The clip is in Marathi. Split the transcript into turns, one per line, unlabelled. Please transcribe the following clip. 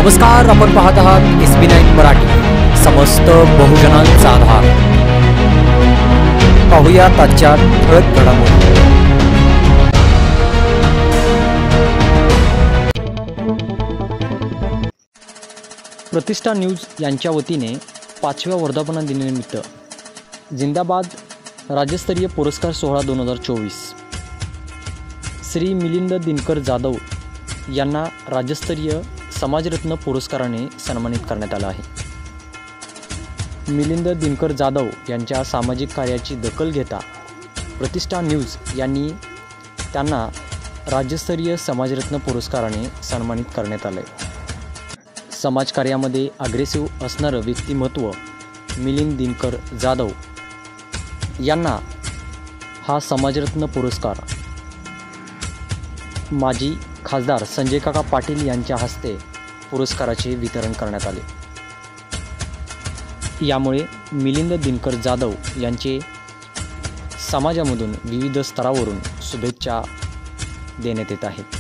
नमस्कार, आपण पाहत आहात SB9 मराठी, समस्त बहुजनांचा आधार। पाहूया आजच्या ठळक घडामोडी। प्रतिष्ठा न्यूज यांच्या वतीने 5व्या वर्धापन दिनानिमित्त जिंदाबाद राज्यस्तरीय पुरस्कार सोहळा 2024 श्री मिलिंद दिनकर जाधव यांना राज्यस्तरीय समाजरत्न पुरस्काराने सन्मानित करण्यात आलं आहे। मिलिंद दिनकर जाधव यांच्या सामाजिक कार्याची दखल घेता प्रतिष्ठा न्यूज यांनी त्यांना राज्यस्तरीय समाजरत्न पुरस्काराने सन्मानित करण्यात आलं आहे। समाजकार्यामध्ये अग्रेसिव्ह असणारं व्यक्तिमत्व मिलिंद दिनकर जाधव यांना हा समाजरत्न पुरस्कार माजी खासदार संजय काका पाटील यांच्या हस्ते पुरस्काराचे वितरण करण्यात आले। यामुळे मिलिंद दिनकर जाधव यांचे समाजामधून विविध स्तरावरून शुभेच्छा देण्यात येत आहेत।